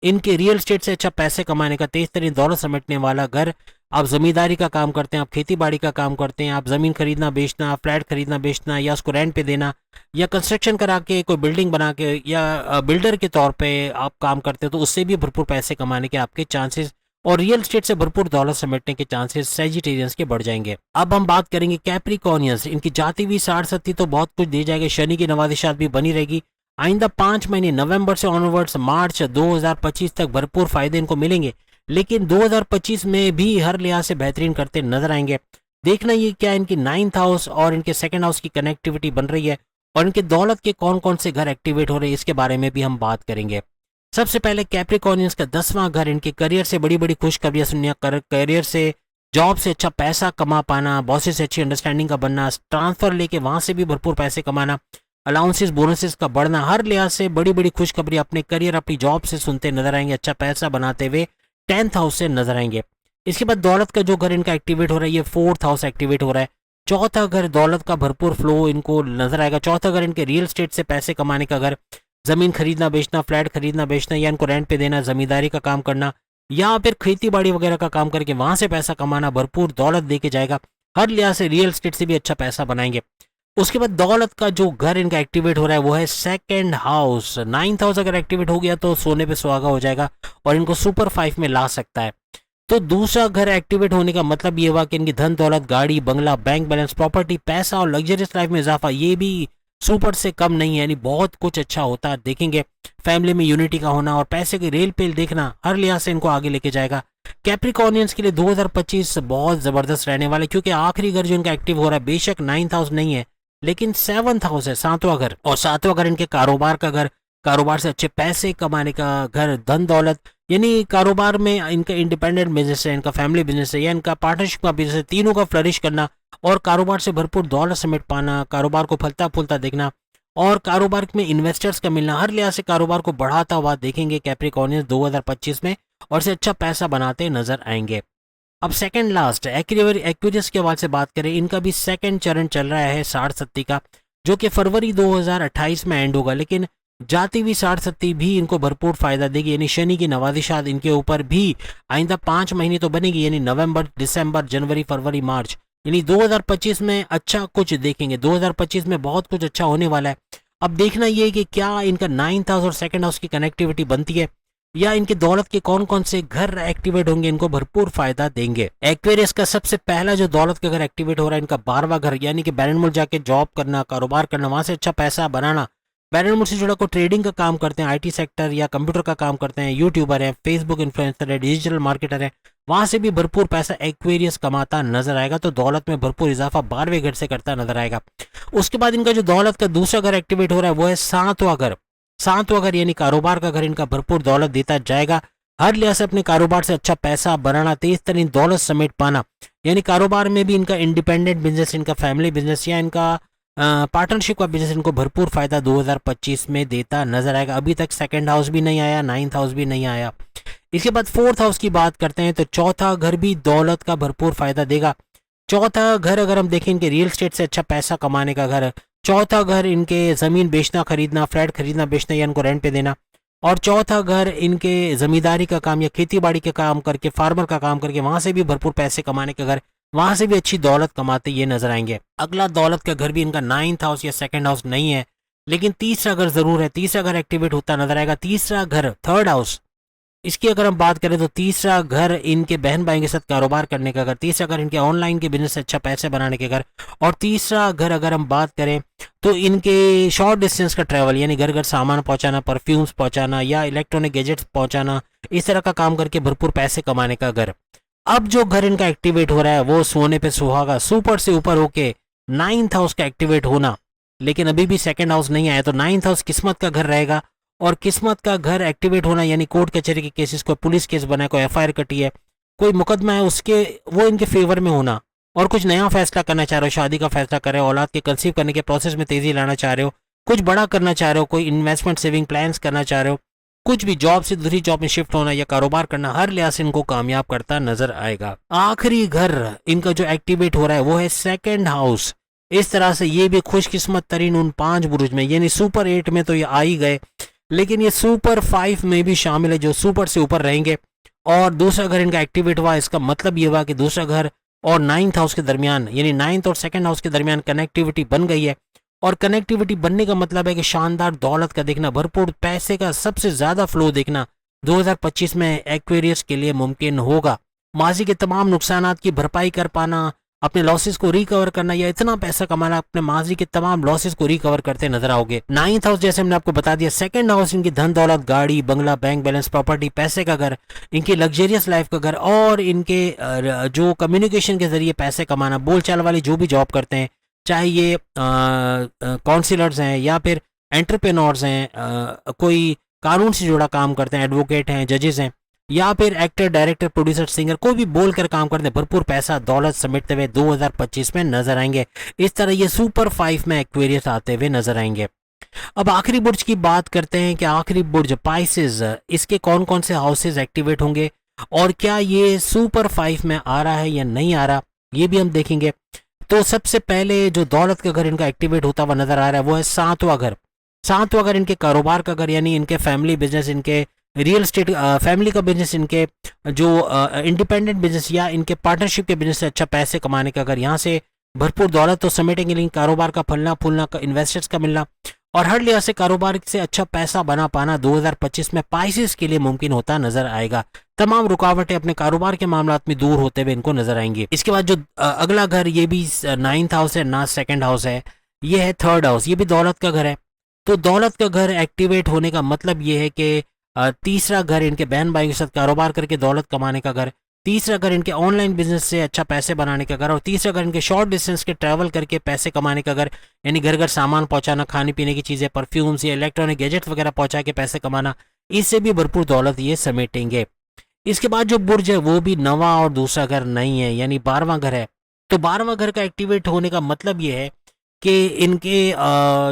इनके रियल स्टेट से अच्छा पैसे कमाने का, तेज तरीन दौलत समेटने वाला घर। आप जमींदारी का काम करते हैं, आप खेती बाड़ी का काम करते हैं, आप जमीन खरीदना बेचना, फ्लैट खरीदना बेचना या उसको रेंट पे देना या कंस्ट्रक्शन करा के कोई बिल्डिंग बना के या बिल्डर के तौर पे आप काम करते हो, तो उससे भी भरपूर पैसे कमाने के आपके चांसेस और रियल स्टेट से भरपूर दौलत समेटने के चांसेस सैजिटेरियंस के बढ़ जाएंगे। अब हम बात करेंगे कैप्रिकॉर्नियंस। इनकी जाती हुई साढ़ सत्ती तो बहुत कुछ दे जाएगी, शनि की नवादिशात भी बनी रहेगी। आइंदा 5 महीने नवंबर से ऑनवर्ड्स मार्च 2025 तक भरपूर फायदे इनको मिलेंगे, लेकिन 2025 में भी हर लिहाज से बेहतरीन करते नजर आएंगे। देखना ये क्या इनकी 9th हाउस और इनके सेकंड हाउस की कनेक्टिविटी बन रही है और इनके दौलत के कौन कौन से घर एक्टिवेट हो रहे हैं, इसके बारे में भी हम बात करेंगे। सबसे पहले कैप्रिकॉर्नियंस का 10वां घर, इनके करियर से बड़ी बड़ी खुशखबरियां सुनिए। करियर से, जॉब से अच्छा पैसा कमा पाना, बॉसेस से अच्छी अंडरस्टैंडिंग का बनना, ट्रांसफर लेके वहां से भी भरपूर पैसे कमाना, अलाउंसेस बोनसेस का बढ़ना, हर लिहाज से बड़ी बड़ी खुशखबरी अपने करियर अपनी जॉब से सुनते नजर आएंगे, अच्छा पैसा बनाते हुए 10th हाउस से नजर आएंगे। इसके बाद दौलत का जो घर इनका एक्टिवेट हो रहा है, ये 4th हाउस एक्टिवेट हो रहा है। चौथा घर दौलत का भरपूर फ्लो इनको नजर आएगा। चौथा घर इनके रियल स्टेट से पैसे कमाने का घर, जमीन खरीदना बेचना, फ्लैट खरीदना बेचना या इनको रेंट पे देना, जमींदारी का काम करना या फिर खेती बाड़ी वगैरह का काम करके वहां से पैसा कमाना, भरपूर दौलत दे के जाएगा। हर लिहाज से रियल स्टेट से भी अच्छा पैसा बनाएंगे। उसके बाद दौलत का जो घर इनका एक्टिवेट हो रहा है वो है सेकंड हाउस। 9th हाउस अगर एक्टिवेट हो गया तो सोने पे सुहागा हो जाएगा और इनको सुपर 5 में ला सकता है। तो दूसरा घर एक्टिवेट होने का मतलब ये हुआ कि इनकी धन दौलत, गाड़ी, बंगला, बैंक बैलेंस, प्रॉपर्टी, पैसा और लग्जरियस लाइफ में इजाफा, ये भी सुपर से कम नहीं है, यानी बहुत कुछ अच्छा होता है देखेंगे। फैमिली में यूनिटी का होना और पैसे की रेल पेल देखना हर लिहाज से इनको आगे लेके जाएगा। कैप्रिकॉर्नियंस के लिए 2025 बहुत जबरदस्त रहने वाले, क्योंकि आखिरी घर जो इनका एक्टिव हो रहा है, बेशक 9th हाउस नहीं है लेकिन 7th हाउस है, 7वां घर। और 7वां घर इनके कारोबार का घर, कारोबार से अच्छे पैसे कमाने का घर, धन दौलत, यानी कारोबार में इनका इंडिपेंडेंट बिजनेस है, इनका फैमिली बिजनेस है या इनका पार्टनरशिप का बिजनेस है, तीनों का फ्लरिश करना और कारोबार से भरपूर दौलत समेट पाना, कारोबार को फलता फूलता देखना और कारोबार में इन्वेस्टर्स का मिलना, हर लिहाज से कारोबार को बढ़ाता हुआ देखेंगे कैप्रिकॉर्नियंस 2025 में और से अच्छा पैसा बनाते नजर आएंगे। अब सेकंड लास्ट एक्वेरियस के हवाले से बात करें, इनका भी सेकंड चरण चल रहा है साढ़ सत्ती का, जो कि फरवरी 2028 में एंड होगा, लेकिन जाती हुई साढ़ सत्ती भी इनको भरपूर फायदा देगी, यानी शनि की नवादिशात इनके ऊपर भी आइंदा 5 महीने तो बनेगी, यानी नवंबर, दिसंबर, जनवरी, फरवरी, मार्च, यानी 2025 में अच्छा कुछ देखेंगे। 2025 में बहुत कुछ अच्छा होने वाला है। अब देखना यह है कि क्या इनका 9th हाउस और सेकंड हाउस की कनेक्टिविटी बनती है या इनके दौलत के कौन कौन से घर एक्टिवेट होंगे, इनको भरपूर फायदा देंगे। एक्वेरियस का सबसे पहला जो दौलत का घर एक्टिवेट हो रहा है, इनका 12वां घर, यानी कि बैरनमुल जाके जॉब करना, कारोबार करना, वहां से अच्छा पैसा बनाना। बैरनमुल से जुड़ा कोई ट्रेडिंग का काम करते हैं, आईटी सेक्टर या कंप्यूटर का काम करते हैं, यूट्यूबर है, फेसबुक इन्फ्लुएंसर है, डिजिटल मार्केटर है, वहां से भी भरपूर पैसा एक्वेरियस कमाता नजर आएगा। तो दौलत में भरपूर इजाफा 12वें घर से करता नजर आएगा। उसके बाद इनका जो दौलत का दूसरा घर एक्टिवेट हो रहा है वो है 7वां घर। 7वां घर यानी कारोबार का घर इनका भरपूर दौलत देता जाएगा। हर लिहाज से अपने कारोबार से अच्छा पैसा बनाना, तेज तरीन दौलत समेट पाना, यानी कारोबार में भी इनका इंडिपेंडेंट बिजनेस, इनका फैमिली बिजनेस या इनका पार्टनरशिप का बिजनेस इनको भरपूर फायदा 2025 में देता नजर आएगा। अभी तक सेकंड हाउस भी नहीं आया, 9th हाउस भी नहीं आया। इसके बाद 4th हाउस की बात करते हैं तो चौथा घर भी दौलत का भरपूर फायदा देगा। चौथा घर अगर हम देखें इनके रियल स्टेट से अच्छा पैसा कमाने का घर है। चौथा घर इनके जमीन बेचना खरीदना, फ्लैट खरीदना बेचना या इनको रेंट पे देना। और चौथा घर इनके जमींदारी का काम या खेती बाड़ी का काम करके, फार्मर का काम करके वहां से भी भरपूर पैसे कमाने का घर, वहां से भी अच्छी दौलत कमाते ये नजर आएंगे। अगला दौलत का घर भी इनका 9th हाउस या सेकंड हाउस नहीं है, लेकिन तीसरा घर जरूर है। तीसरा घर एक्टिवेट होता नजर आएगा। तीसरा घर, 3rd हाउस, इसकी अगर हम बात करें तो तीसरा घर इनके बहन भाई के साथ कारोबार करने का घर, तीसरा घर इनके ऑनलाइन के बिजनेस से अच्छा पैसे बनाने के घर, और तीसरा घर अगर हम बात करें तो इनके शॉर्ट डिस्टेंस का ट्रैवल, यानी घर घर सामान पहुंचाना, परफ्यूम्स पहुंचाना या इलेक्ट्रॉनिक गैजेट्स पहुंचाना, इस तरह का काम करके भरपूर पैसे कमाने का घर। अब जो घर इनका एक्टिवेट हो रहा है वो सोने पे सुहागा, सुपर से ऊपर होके 9th हाउस का एक्टिवेट होना, लेकिन अभी भी सेकंड हाउस नहीं आया, तो 9th हाउस किस्मत का घर रहेगा। और किस्मत का घर एक्टिवेट होना यानी कोर्ट कचहरी के केसेस, कोई पुलिस केस बना है, कोई एफआईआर कटी है, कोई मुकदमा है, उसके वो इनके फेवर में होना, और कुछ नया फैसला करना चाह रहे हो, शादी का फैसला कर रहे हो, औलाद के कंसीव करने के प्रोसेस में तेजी लाना चाह रहे हो, कुछ बड़ा करना चाह रहे हो, कोई इन्वेस्टमेंट सेविंग प्लान्स करना चाह रहे हो, कुछ भी जॉब से दूसरी जॉब में शिफ्ट होना या कारोबार करना, हर लिहाज से इनको कामयाब करता नजर आएगा। आखिरी घर इनका जो एक्टिवेट हो रहा है वो है सेकंड हाउस। इस तरह से ये भी खुशकिस्मत तरीन उन 5 बुरुज में, यानी सुपर 8 में तो ये आ ही गए, लेकिन ये सुपर 5 में भी शामिल है जो सुपर से ऊपर रहेंगे। और दूसरा घर इनका एक्टिवेट हुआ, इसका मतलब ये हुआ कि दूसरा घर और 9th हाउस के दरमियान, यानी 9th और सेकंड हाउस के दरमियान कनेक्टिविटी बन गई है। और कनेक्टिविटी बनने का मतलब है कि शानदार दौलत का देखना, भरपूर पैसे का सबसे ज्यादा फ्लो देखना 2025 में एक्वेरियस के लिए मुमकिन होगा। माजी के तमाम नुकसानात की भरपाई कर पाना, अपने लॉसेस को रिकवर करना, या इतना पैसा कमाना अपने माजी के तमाम लॉसेस को रिकवर करते नजर आओगे। 9th हाउस जैसे हमने आपको बता दिया, सेकंड हाउस इनकी धन दौलत, गाड़ी बंगला, बैंक बैलेंस, प्रॉपर्टी, पैसे का घर, इनकी लग्जरियस लाइफ का घर, और इनके जो कम्युनिकेशन के जरिए पैसे कमाना, बोलचाल वाली जो भी जॉब करते हैं, चाहे ये काउंसिलर्स हैं या फिर एंटरप्रेन्योर्स हैं, कोई कानून से जुड़ा काम करते हैं, एडवोकेट हैं, जजेस हैं, या फिर एक्टर, डायरेक्टर, प्रोड्यूसर, सिंगर, कोई भी बोलकर काम करते हैं, भरपूर पैसा दौलत समेटते हुए 2025 में नजर आएंगे। इस तरह ये सुपर 5 में एक्वेरियस आते हुए नजर आएंगे। अब आखिरी बुर्ज की बात करते हैं कि आखिरी बुर्ज पाइसेस, इसके कौन कौन से हाउसेज एक्टिवेट होंगे और क्या ये सुपर 5 में आ रहा है या नहीं आ रहा, ये भी हम देखेंगे। तो सबसे पहले जो दौलत का घर इनका एक्टिवेट होता हुआ नजर आ रहा है वो है 7वां घर। 7वां घर इनके कारोबार का घर, यानी इनके फैमिली बिजनेस, इनके रियल एस्टेट फैमिली का बिजनेस, इनके जो इंडिपेंडेंट बिजनेस या इनके पार्टनरशिप के बिजनेस से अच्छा पैसे कमाने का घर। यहाँ से भरपूर दौलत तो समेटेंगे, लेकिन कारोबार का फलना फूलना, इन्वेस्टर्स का मिलना और हर लिहाज से कारोबार से अच्छा पैसा बना पाना 2025 में पाइसेस के लिए मुमकिन होता नजर आएगा। तमाम रुकावटें अपने कारोबार के मामला में दूर होते हुए इनको नजर आएंगे। इसके बाद जो अगला घर, ये भी 9th हाउस है ना सेकंड हाउस है, ये है 3rd हाउस, ये भी दौलत का घर है। तो दौलत का घर एक्टिवेट होने का मतलब ये है कि तीसरा घर इनके बहन भाई के साथ कारोबार करके दौलत कमाने का घर, तीसरा घर इनके ऑनलाइन बिजनेस से अच्छा पैसे बनाने का घर, और तीसरा घर इनके शॉर्ट डिस्टेंस के ट्रैवल करके पैसे कमाने का घर, यानी घर घर सामान पहुंचाना, खाने पीने की चीजें, परफ्यूम्स या इलेक्ट्रॉनिक गैजेट्स वगैरह पहुंचा के पैसे कमाना, इससे भी भरपूर दौलत ये समेटेंगे। इसके बाद जो बुर्ज है वो भी 9वां और दूसरा घर नहीं है, यानी 12वां घर है। तो 12वां घर का एक्टिवेट होने का मतलब ये है कि इनके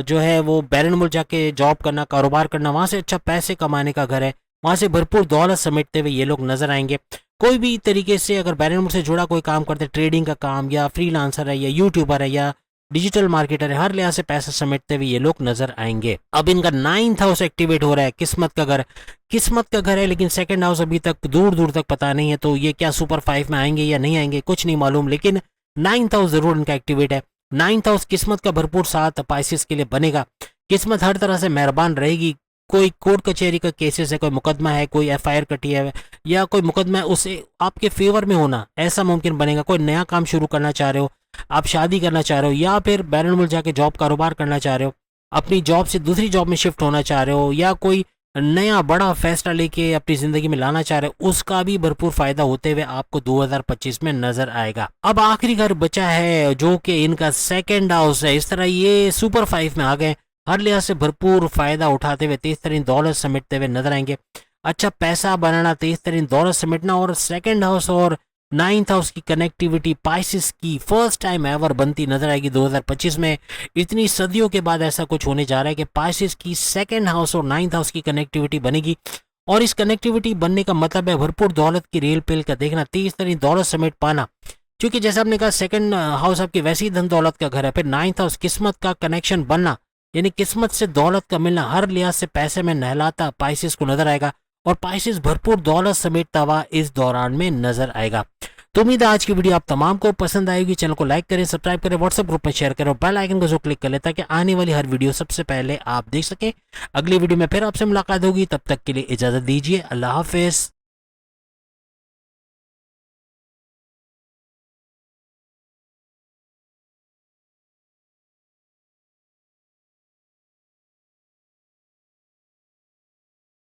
जो है वो बैरन मुल्क जाके जॉब करना, कारोबार करना, वहां से अच्छा पैसे कमाने का घर है, वहां से भरपूर दौलत समेटते हुए ये लोग नजर आएंगे। कोई भी तरीके से अगर बैरन मुल्क से जुड़ा कोई काम करते, ट्रेडिंग का काम या फ्रीलांसर है या यूट्यूबर है या डिजिटल मार्केटर है, हर लिहाज से पैसा समेटते हुए ये लोग नजर आएंगे। अब इनका 9th हाउस एक्टिवेट हो रहा है, किस्मत का घर। किस्मत का घर है, लेकिन सेकंड हाउस अभी तक दूर दूर तक पता नहीं है, तो ये क्या सुपर 5 में आएंगे या नहीं आएंगे कुछ नहीं मालूम, लेकिन 9th हाउस जरूर इनका एक्टिवेट है। 9th हाउस किस्मत का भरपूर साथ पाइसेस के लिए बनेगा। किस्मत हर तरह से मेहरबान रहेगी। कोई कोर्ट कचहरी का केसेस है, कोई मुकदमा है, कोई एफआईआर कटी है या कोई मुकदमा है, उसे आपके फेवर में होना ऐसा मुमकिन बनेगा। कोई नया काम शुरू करना चाह रहे हो, आप शादी करना चाह रहे हो, या फिर बैरन मुल्क जाके जॉब कारोबार करना चाह रहे हो, अपनी जॉब से दूसरी जॉब में शिफ्ट होना चाह रहे हो, या कोई नया बड़ा फैसला लेके अपनी जिंदगी में लाना चाह रहे हो, उसका भी भरपूर फायदा होते हुए आपको 2025 में नजर आएगा। अब आखिरी घर बचा है जो कि इनका सेकंड हाउस है। इस तरह ये सुपर 5 में आ गए, हर लिहाज से भरपूर फायदा उठाते हुए तेज तरीन दौलत समेटते हुए नजर आएंगे। अच्छा पैसा बनाना, तेज तरीन दौलत समेटना, और सेकंड हाउस और 9th हाउस की कनेक्टिविटी पाइसेस की फर्स्ट टाइम एवर बनती नजर आएगी 2025 में। इतनी सदियों के बाद ऐसा कुछ होने जा रहा है कि पाइसेस की सेकंड हाउस और 9th हाउस की कनेक्टिविटी बनेगी, और इस कनेक्टिविटी बनने का मतलब है भरपूर दौलत की रेल पेल का देखना, तेज तरीन दौलत समेट पाना। क्योंकि जैसा आपने कहा सेकंड हाउस आपकी वैसी धन दौलत का घर है, फिर 9th हाउस किस्मत का कनेक्शन बनना, यानी किस्मत से दौलत का मिलना, हर लिहाज से पैसे में नहलाता पाइसेस को नजर आएगा, और पाइसेस भरपूर दौलत समेटता हुआ इस दौरान में नजर आएगा। तो उम्मीद है आज की वीडियो आप तमाम को पसंद आएगी। चैनल को लाइक करें, सब्सक्राइब करें, व्हाट्सएप ग्रुप में शेयर करें और बेल आइकन को जो क्लिक कर लें ताकि आने वाली हर वीडियो सबसे पहले आप देख सकें। अगली वीडियो में फिर आपसे मुलाकात होगी, तब तक के लिए इजाजत दीजिए। अल्लाह हाफिज।